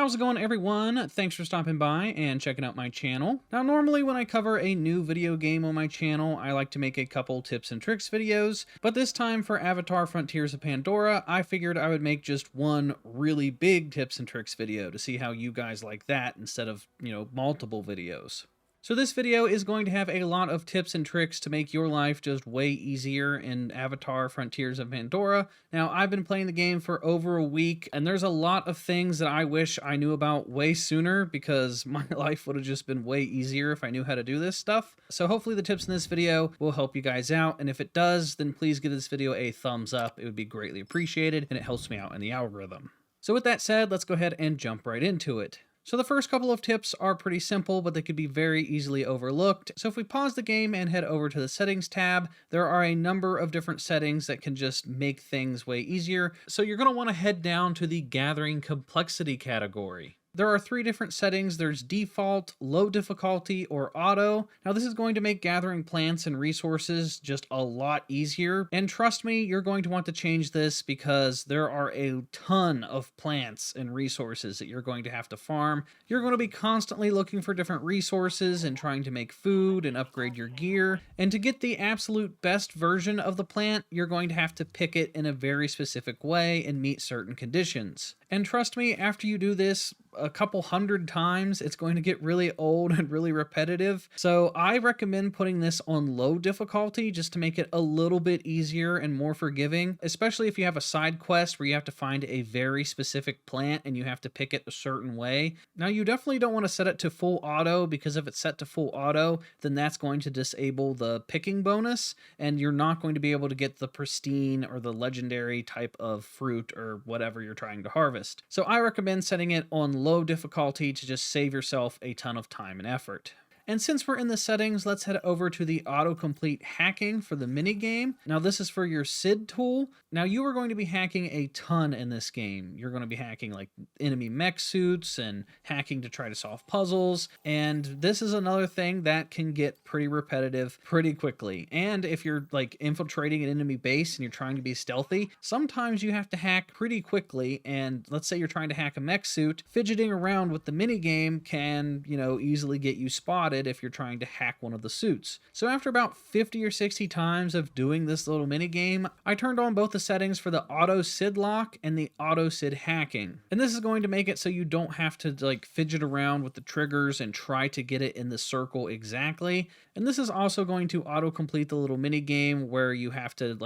How's it going, everyone? Thanks for stopping by and checking out my channel. Now, normally when I cover a new video game on my channel, I like to make a couple tips and tricks videos, but this time for Avatar Frontiers of Pandora, I figured I would make just one really big tips and tricks video to see how you guys like that instead of, multiple videos. So this video is going to have a lot of tips and tricks to make your life just way easier in Avatar Frontiers of Pandora. Now, I've been playing the game for over a week, and there's a lot of things that I wish I knew about way sooner because my life would have just been way easier if I knew how to do this stuff. So hopefully the tips in this video will help you guys out, and if it does, then please give this video a thumbs up. It would be greatly appreciated, and it helps me out in the algorithm. So with that said, let's go ahead and jump right into it. So the first couple of tips are pretty simple, but they could be very easily overlooked. So if we pause the game and head over to the settings tab, there are a number of different settings that can just make things way easier. So you're going to want to head down to the gathering complexity category. There are three different settings. There's default, low difficulty, or auto. Now this is going to make gathering plants and resources just a lot easier. And trust me, you're going to want to change this because there are a ton of plants and resources that you're going to have to farm. You're going to be constantly looking for different resources and trying to make food and upgrade your gear. And to get the absolute best version of the plant, you're going to have to pick it in a very specific way and meet certain conditions. And trust me, after you do this a couple hundred times, it's going to get really old and really repetitive. So I recommend putting this on low difficulty just to make it a little bit easier and more forgiving, especially if you have a side quest where you have to find a very specific plant and you have to pick it a certain way. Now, you definitely don't want to set it to full auto because if it's set to full auto, then that's going to disable the picking bonus and you're not going to be able to get the pristine or the legendary type of fruit or whatever you're trying to harvest. So I recommend setting it on low difficulty to just save yourself a ton of time and effort. And since we're in the settings, let's head over to the autocomplete hacking for the mini game. Now this is for your SID tool. Now you are going to be hacking a ton in this game. You're going to be hacking like enemy mech suits and hacking to try to solve puzzles. And this is another thing that can get pretty repetitive pretty quickly. And if you're like infiltrating an enemy base and you're trying to be stealthy, sometimes you have to hack pretty quickly. And let's say you're trying to hack a mech suit, fidgeting around with the mini game can, easily get you spotted if you're trying to hack one of the suits. So after about 50 or 60 times of doing this little mini game, I turned on both the settings for the auto SID lock and the auto SID hacking. And this is going to make it so you don't have to like fidget around with the triggers and try to get it in the circle exactly. And this is also going to auto complete the little mini game where you have to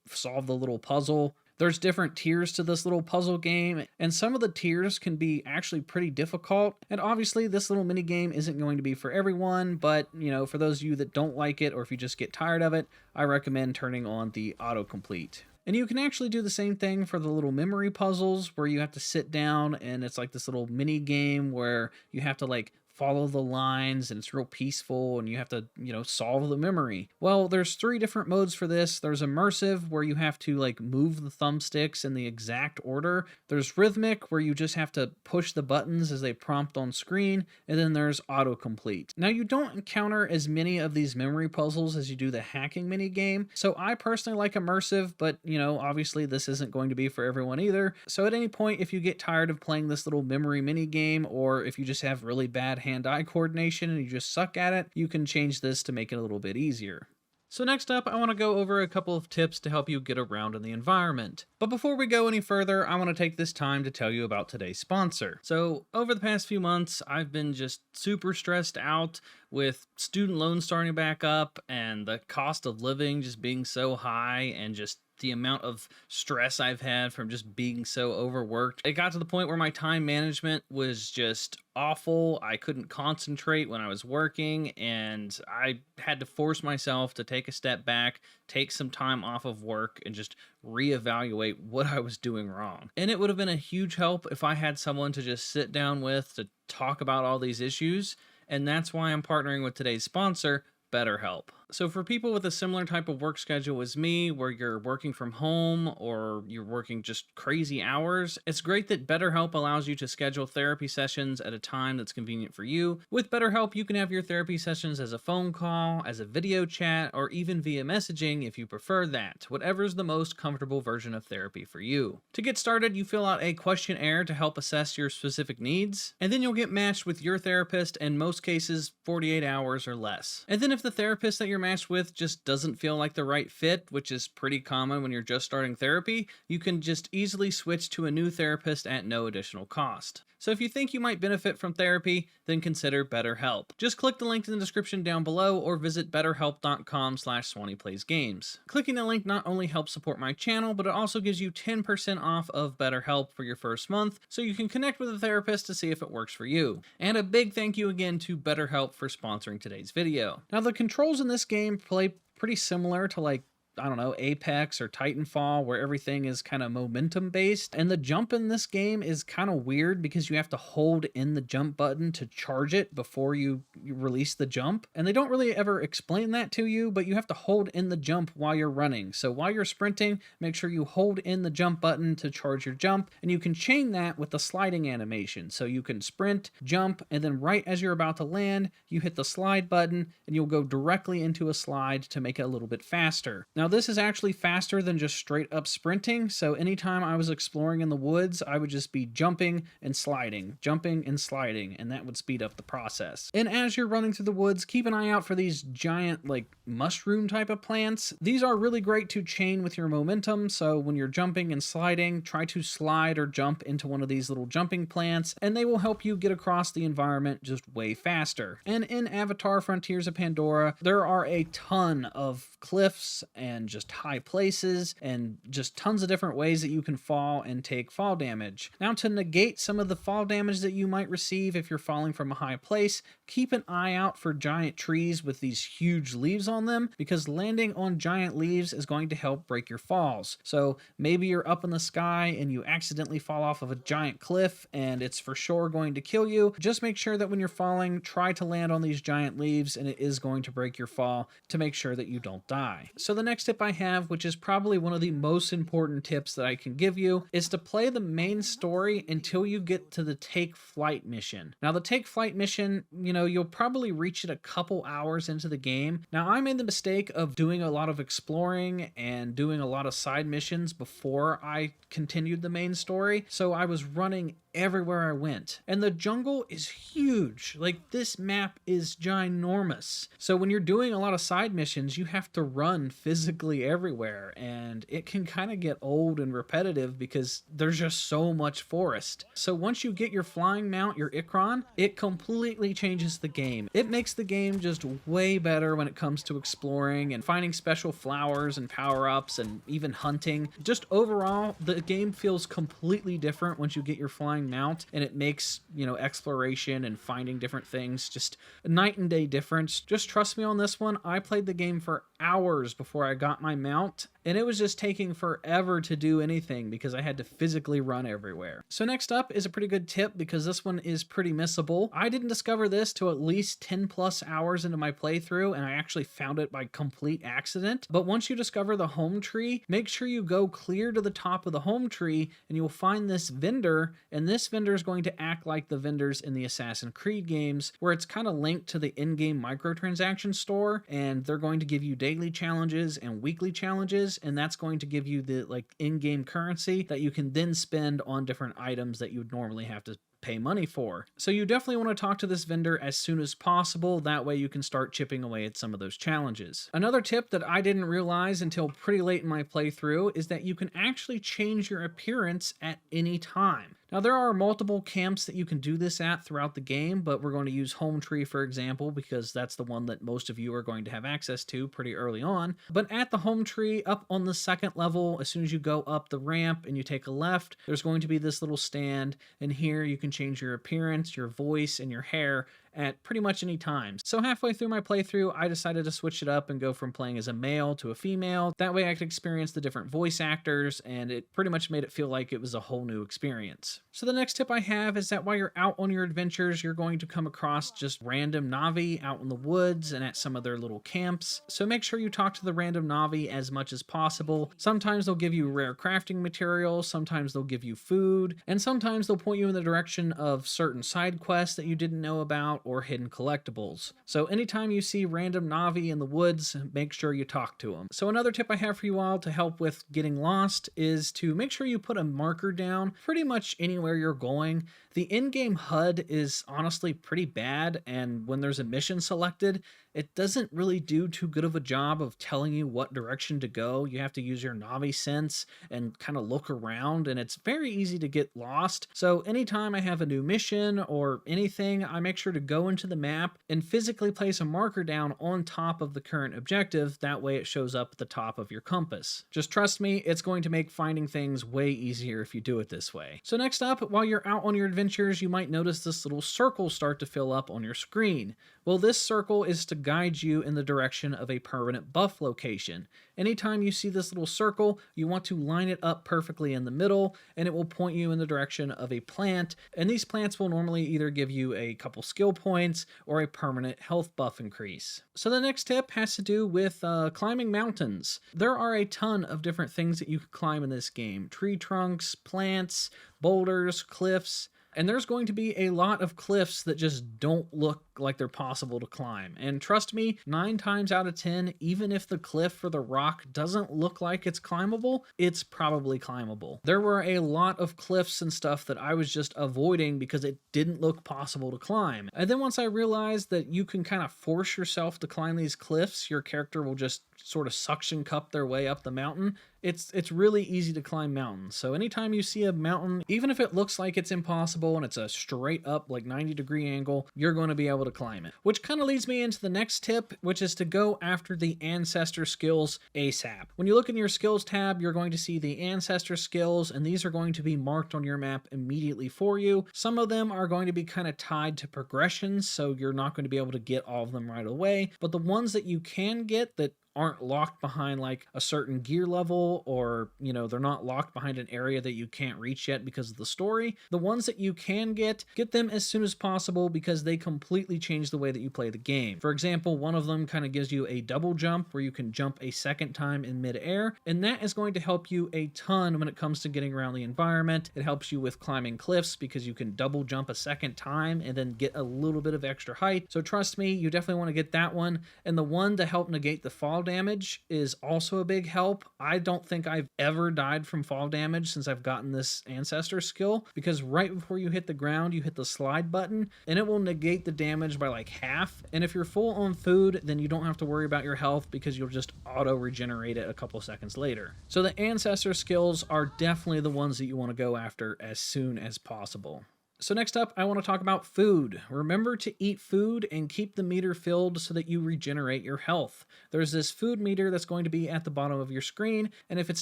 solve the little puzzle. There's different tiers to this little puzzle game, and some of the tiers can be actually pretty difficult. And obviously this little mini game isn't going to be for everyone, but for those of you that don't like it or if you just get tired of it, I recommend turning on the autocomplete. And you can actually do the same thing for the little memory puzzles where you have to sit down and it's like this little mini game where you have to follow the lines and it's real peaceful and you have to, solve the memory. Well, there's three different modes for this. There's immersive where you have to move the thumbsticks in the exact order. There's rhythmic where you just have to push the buttons as they prompt on screen. And then there's autocomplete. Now you don't encounter as many of these memory puzzles as you do the hacking mini game. So I personally like immersive, but obviously this isn't going to be for everyone either. So at any point, if you get tired of playing this little memory mini game, or if you just have really bad hand-eye coordination and you just suck at it, you can change this to make it a little bit easier. So next up, I want to go over a couple of tips to help you get around in the environment. But before we go any further, I want to take this time to tell you about today's sponsor. So over the past few months, I've been just super stressed out with student loans starting back up and the cost of living just being so high and just the amount of stress I've had from just being so overworked. It got to the point where my time management was just awful. I couldn't concentrate when I was working, and I had to force myself to take a step back, take some time off of work, and just reevaluate what I was doing wrong. And it would have been a huge help if I had someone to just sit down with to talk about all these issues, and that's why I'm partnering with today's sponsor, BetterHelp. So for people with a similar type of work schedule as me, where you're working from home or you're working just crazy hours, it's great that BetterHelp allows you to schedule therapy sessions at a time that's convenient for you. With BetterHelp, you can have your therapy sessions as a phone call, as a video chat, or even via messaging if you prefer that, whatever's the most comfortable version of therapy for you. To get started, you fill out a questionnaire to help assess your specific needs, and then you'll get matched with your therapist in most cases 48 hours or less. And then if the therapist that you're matched with just doesn't feel like the right fit, which is pretty common when you're just starting therapy, you can just easily switch to a new therapist at no additional cost. So if you think you might benefit from therapy, then consider BetterHelp. Just click the link in the description down below or visit betterhelp.com/SwannyPlaysGames. Clicking the link not only helps support my channel, but it also gives you 10% off of BetterHelp for your first month, so you can connect with a therapist to see if it works for you. And a big thank you again to BetterHelp for sponsoring today's video. Now the controls in this game play pretty similar to I don't know, Apex or Titanfall, where everything is kind of momentum based. And the jump in this game is kind of weird because you have to hold in the jump button to charge it before you release the jump. And they don't really ever explain that to you, but you have to hold in the jump while you're running. So while you're sprinting, make sure you hold in the jump button to charge your jump. And you can chain that with the sliding animation. So you can sprint, jump, and then right as you're about to land, you hit the slide button and you'll go directly into a slide to make it a little bit faster. Now this is actually faster than just straight up sprinting, so anytime I was exploring in the woods, I would just be jumping and sliding, and that would speed up the process. And as you're running through the woods, keep an eye out for these giant mushroom type of plants. These are really great to chain with your momentum, so when you're jumping and sliding, try to slide or jump into one of these little jumping plants, and they will help you get across the environment just way faster. And in Avatar Frontiers of Pandora, there are a ton of cliffs and just high places and just tons of different ways that you can fall and take fall damage. Now, to negate some of the fall damage that you might receive if you're falling from a high place, keep an eye out for giant trees with these huge leaves on them, because landing on giant leaves is going to help break your falls. So maybe you're up in the sky and you accidentally fall off of a giant cliff and it's for sure going to kill you. Just make sure that when you're falling, try to land on these giant leaves, and it is going to break your fall to make sure that you don't die. So the next tip I have, which is probably one of the most important tips that I can give you, is to play the main story until you get to the Take Flight mission. Now the Take Flight mission, you'll probably reach it a couple hours into the game. Now I made the mistake of doing a lot of exploring and doing a lot of side missions before I continued the main story, so I was running everywhere I went. And the jungle is huge. This map is ginormous. So when you're doing a lot of side missions, you have to run physically everywhere, and it can kind of get old and repetitive because there's just so much forest. So once you get your flying mount, your Ikran, it completely changes the game. It makes the game just way better when it comes to exploring and finding special flowers and power-ups and even hunting. Just overall, the game feels completely different once you get your flying mount, and it makes, exploration and finding different things just a night and day difference. Just trust me on this one. I played the game for hours before I got my mount, and it was just taking forever to do anything because I had to physically run everywhere. So next up is a pretty good tip, because this one is pretty missable. I didn't discover this till at least 10 plus hours into my playthrough, and I actually found it by complete accident. But once you discover the home tree, make sure you go clear to the top of the home tree and you'll find this vendor, and this vendor is going to act like the vendors in the Assassin's Creed games, where it's kind of linked to the in-game microtransaction store, and they're going to give you daily challenges and weekly challenges, and that's going to give you the in-game currency that you can then spend on different items that you would normally have to pay money for. So you definitely want to talk to this vendor as soon as possible. That way you can start chipping away at some of those challenges. Another tip that I didn't realize until pretty late in my playthrough is that you can actually change your appearance at any time. Now, there are multiple camps that you can do this at throughout the game, but we're going to use Home Tree, for example, because that's the one that most of you are going to have access to pretty early on. But at the Home Tree, up on the second level, as soon as you go up the ramp and you take a left, there's going to be this little stand, and here you can change your appearance, your voice, and your hair at pretty much any time. So halfway through my playthrough, I decided to switch it up and go from playing as a male to a female. That way I could experience the different voice actors, and it pretty much made it feel like it was a whole new experience. camps. So the next tip I have is that while you're out on your adventures, you're going to come across just random Navi out in the woods and at some of their little camps. So make sure you talk to the random Navi as much as possible. Sometimes they'll give you rare crafting materials, sometimes they'll give you food, and sometimes they'll point you in the direction of certain side quests that you didn't know about or hidden collectibles. So anytime you see random Navi in the woods, make sure you talk to them. So another tip I have for you all to help with getting lost is to make sure you put a marker down pretty much anywhere you're going. The in-game HUD is honestly pretty bad, and when there's a mission selected, it doesn't really do too good of a job of telling you what direction to go. You have to use your Navi sense and kind of look around, and it's very easy to get lost. So anytime I have a new mission or anything, I make sure to go into the map and physically place a marker down on top of the current objective. That way it shows up at the top of your compass. Just trust me, it's going to make finding things way easier if you do it this way. So next up, while you're out on your adventures, you might notice this little circle start to fill up on your screen. Well, this circle is to guide you in the direction of a permanent buff location. Anytime you see this little circle, you want to line it up perfectly in the middle, and it will point you in the direction of a plant, and these plants will normally either give you a couple skill points or a permanent health buff increase. So the next tip has to do with climbing mountains. There are a ton of different things that you can climb in this game. Tree trunks, plants, boulders, cliffs. And there's going to be a lot of cliffs that just don't look like they're possible to climb. And trust me, 9 times out of 10, even if the cliff or the rock doesn't look like it's climbable, it's probably climbable. There were a lot of cliffs and stuff that I was just avoiding because it didn't look possible to climb. And then once I realized that you can kind of force yourself to climb these cliffs, your character will just sort of suction cup their way up the mountain. It's really easy to climb mountains. So anytime you see a mountain, even if it looks like it's impossible and it's a straight up like 90-degree angle, you're going to be able to climb it. Which kind of leads me into the next tip, which is to go after the Ancestor skills ASAP. When you look in your skills tab, you're going to see the Ancestor skills, and these are going to be marked on your map immediately for you. Some of them are going to be kind of tied to progressions, so you're not going to be able to get all of them right away. But the ones that you can get that aren't locked behind like a certain gear level, or they're not locked behind an area that you can't reach yet because of the story. The ones that you can get them as soon as possible because they completely change the way that you play the game. For example, one of them kind of gives you a double jump where you can jump a second time in midair, and that is going to help you a ton when it comes to getting around the environment. It helps you with climbing cliffs because you can double jump a second time and then get a little bit of extra height. So trust me, you definitely want to get that one. And the one to help negate the fall damage is also a big help. I don't think I've ever died from fall damage since I've gotten this Ancestor skill, because right before you hit the ground, you hit the slide button and it will negate the damage by like half. And if you're full on food, then you don't have to worry about your health because you'll just auto regenerate it a couple seconds later. So the Ancestor skills are definitely the ones that you want to go after as soon as possible. So next up, I want to talk about food. Remember to eat food and keep the meter filled so that you regenerate your health. There's this food meter that's going to be at the bottom of your screen, and if it's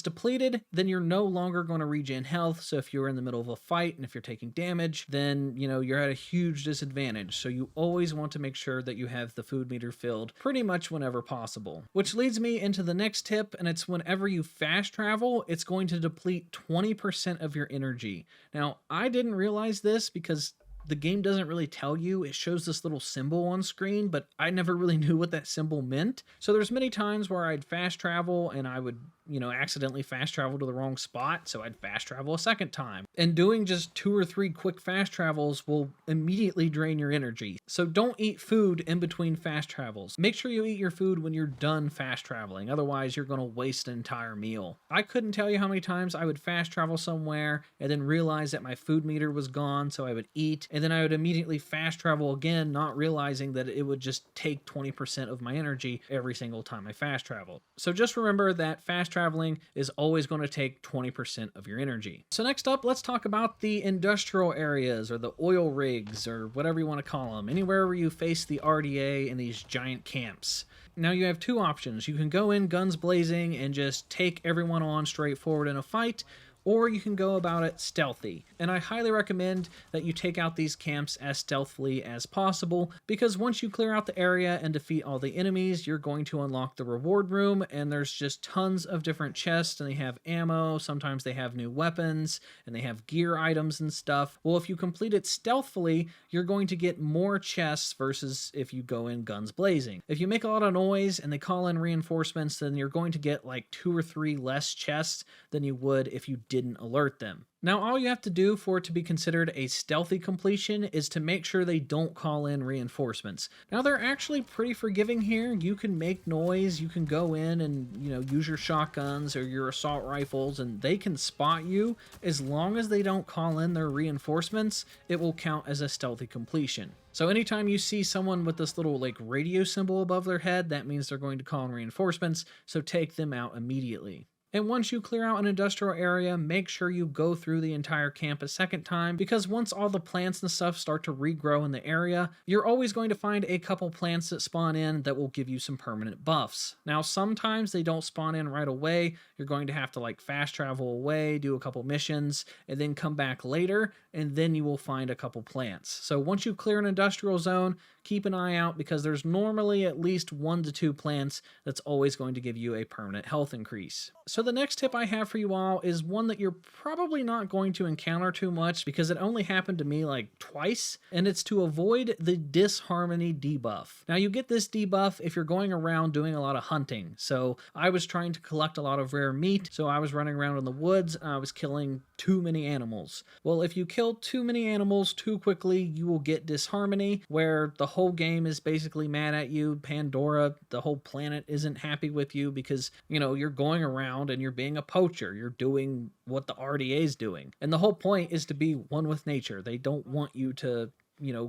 depleted, then you're no longer going to regen health. So if you're in the middle of a fight and if you're taking damage, then you're at a huge disadvantage. So you always want to make sure that you have the food meter filled pretty much whenever possible. Which leads me into the next tip, and it's whenever you fast travel, it's going to deplete 20% of your energy. Now, I didn't realize this because the game doesn't really tell you. It shows this little symbol on screen, but I never really knew what that symbol meant. So there's many times where I'd fast travel and I would accidentally fast travel to the wrong spot, so I'd fast travel a second time. And doing just 2 or 3 quick fast travels will immediately drain your energy. So don't eat food in between fast travels. Make sure you eat your food when you're done fast traveling, otherwise you're going to waste an entire meal. I couldn't tell you how many times I would fast travel somewhere and then realize that my food meter was gone, so I would eat, and then I would immediately fast travel again, not realizing that it would just take 20% of my energy every single time I fast traveled. So just remember that fast traveling is always going to take 20% of your energy. So next up, let's talk about the industrial areas, or the oil rigs, or whatever you want to call them, anywhere where you face the RDA in these giant camps. Now you have 2 options. You can go in guns blazing and just take everyone on straightforward in a fight, or you can go about it stealthy. And I highly recommend that you take out these camps as stealthily as possible, because once you clear out the area and defeat all the enemies, you're going to unlock the reward room, and there's just tons of different chests, and they have ammo, sometimes they have new weapons, and they have gear items and stuff. Well, if you complete it stealthily, you're going to get more chests versus if you go in guns blazing. If you make a lot of noise and they call in reinforcements, then you're going to get like 2 or 3 less chests than you would if you didn't alert them. Now, all you have to do for it to be considered a stealthy completion is to make sure they don't call in reinforcements. Now, they're actually pretty forgiving here. You can make noise, you can go in and, use your shotguns or your assault rifles, and they can spot you. As long as they don't call in their reinforcements, it will count as a stealthy completion. So anytime you see someone with this little radio symbol above their head, that means they're going to call in reinforcements, so take them out immediately. And once you clear out an industrial area, make sure you go through the entire camp a second time, because once all the plants and stuff start to regrow in the area, you're always going to find a couple plants that spawn in that will give you some permanent buffs. Now, sometimes they don't spawn in right away. You're going to have to fast travel away, do a couple missions, and then come back later, and then you will find a couple plants. So once you clear an industrial zone, keep an eye out, because there's normally at least 1 to 2 plants that's always going to give you a permanent health increase. So the next tip I have for you all is one that you're probably not going to encounter too much, because it only happened to me twice, and it's to avoid the Disharmony debuff. Now, you get this debuff if you're going around doing a lot of hunting. So I was trying to collect a lot of rare meat, so I was running around in the woods and I was killing too many animals. Well, if you kill too many animals too quickly, you will get Disharmony, where the whole game is basically mad at you. Pandora, the whole planet, isn't happy with you because, you're going around and you're being a poacher. You're doing what the RDA is doing. And the whole point is to be one with nature. They don't want you to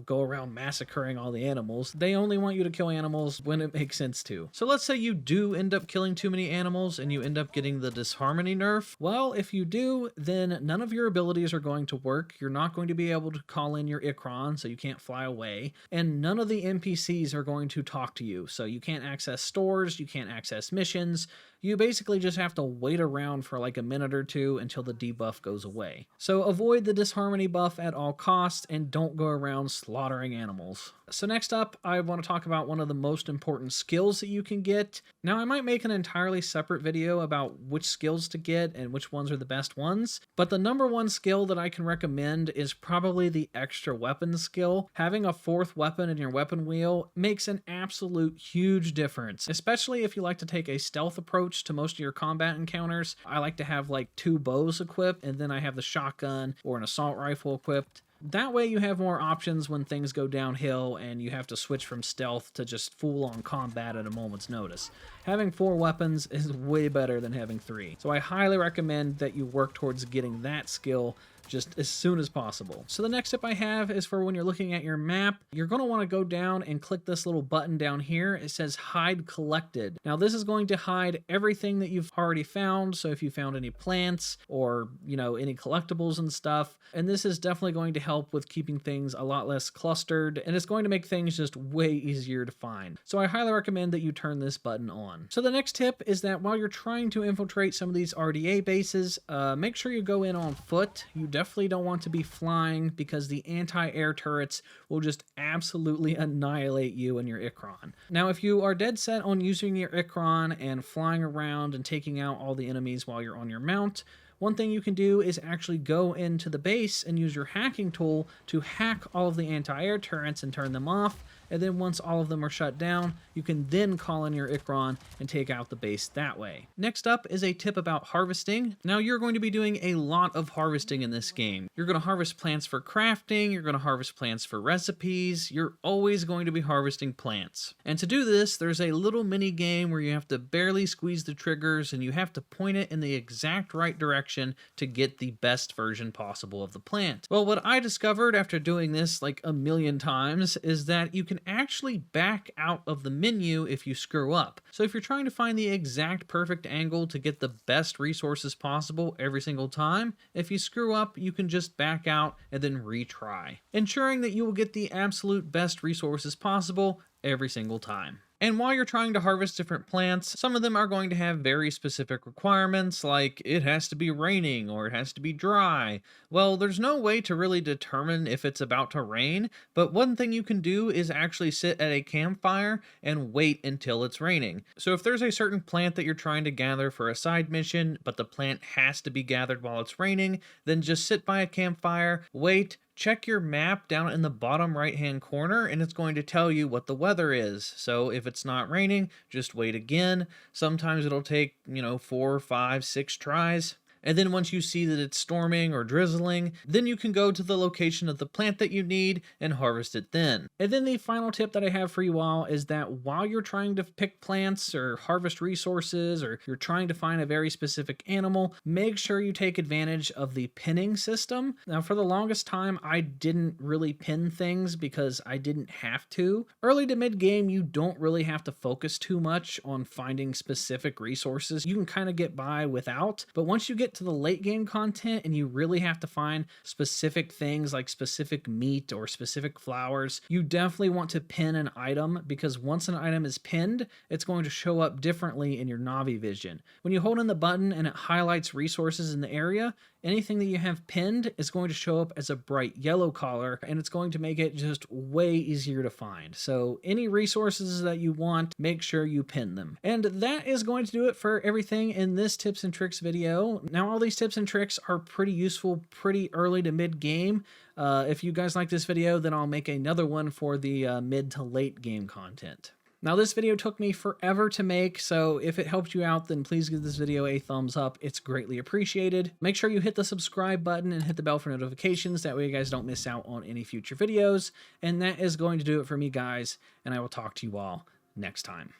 go around massacring all the animals. They only want you to kill animals when it makes sense to. So let's say you do end up killing too many animals and you end up getting the Disharmony nerf. Well, if you do, then none of your abilities are going to work. You're not going to be able to call in your Ikran, so you can't fly away. And none of the NPCs are going to talk to you. So you can't access stores, you can't access missions. You basically just have to wait around for a minute or two until the debuff goes away. So avoid the Disharmony buff at all costs and don't go around slaughtering animals. So next up, I want to talk about one of the most important skills that you can get. Now, I might make an entirely separate video about which skills to get and which ones are the best ones, but the number one skill that I can recommend is probably the extra weapon skill. Having a 4th weapon in your weapon wheel makes an absolute huge difference, especially if you like to take a stealth approach to most of your combat encounters. I like to have 2 bows equipped, and then I have the shotgun or an assault rifle equipped. That way you have more options when things go downhill and you have to switch from stealth to just full-on combat at a moment's notice. Having 4 weapons is way better than having 3. So I highly recommend that you work towards getting that skill just as soon as possible. So the next tip I have is for when you're looking at your map, you're going to want to go down and click this little button down here. It says Hide Collected. Now this is going to hide everything that you've already found. So if you found any plants or, any collectibles and stuff, and this is definitely going to help with keeping things a lot less clustered, and it's going to make things just way easier to find. So I highly recommend that you turn this button on. So the next tip is that while you're trying to infiltrate some of these RDA bases, make sure you go in on foot. You definitely don't want to be flying, because the anti-air turrets will just absolutely annihilate you and your Ikran. Now, if you are dead set on using your Ikran and flying around and taking out all the enemies while you're on your mount, one thing you can do is actually go into the base and use your hacking tool to hack all of the anti-air turrets and turn them off. And then once all of them are shut down, you can then call in your Ikran and take out the base that way. Next up is a tip about harvesting. Now, you're going to be doing a lot of harvesting in this game. You're going to harvest plants for crafting, you're going to harvest plants for recipes, you're always going to be harvesting plants. And to do this, there's a little mini game where you have to barely squeeze the triggers and you have to point it in the exact right direction to get the best version possible of the plant. Well, what I discovered after doing this a million times is that you can actually back out of the menu if you screw up. So if you're trying to find the exact perfect angle to get the best resources possible every single time, if you screw up, you can just back out and then retry, ensuring that you will get the absolute best resources possible every single time. And while you're trying to harvest different plants, some of them are going to have very specific requirements, like it has to be raining or it has to be dry. Well, there's no way to really determine if it's about to rain, but one thing you can do is actually sit at a campfire and wait until it's raining. So if there's a certain plant that you're trying to gather for a side mission, but the plant has to be gathered while it's raining, then just sit by a campfire, wait, check your map down in the bottom right hand corner and it's going to tell you what the weather is. So if it's not raining, just wait again. Sometimes it'll take, 4, 5, 6 tries. And then once you see that it's storming or drizzling, then you can go to the location of the plant that you need and harvest it then. And then the final tip that I have for you all is that while you're trying to pick plants or harvest resources, or you're trying to find a very specific animal, make sure you take advantage of the pinning system. Now, for the longest time, I didn't really pin things because I didn't have to. Early to mid game, you don't really have to focus too much on finding specific resources. You can kind of get by without, but once you get to the late game content and you really have to find specific things like specific meat or specific flowers, you definitely want to pin an item, because once an item is pinned, it's going to show up differently in your Navi vision. When you hold in the button and it highlights resources in the area, anything that you have pinned is going to show up as a bright yellow color, and it's going to make it just way easier to find. So any resources that you want, make sure you pin them. And that is going to do it for everything in this tips and tricks video. Now, all these tips and tricks are pretty useful pretty early to mid game. If you guys like this video, then I'll make another one for the mid to late game content. Now, this video took me forever to make, so if it helped you out, then please give this video a thumbs up. It's greatly appreciated. Make sure you hit the subscribe button and hit the bell for notifications. That way you guys don't miss out on any future videos. And that is going to do it for me, guys, and I will talk to you all next time.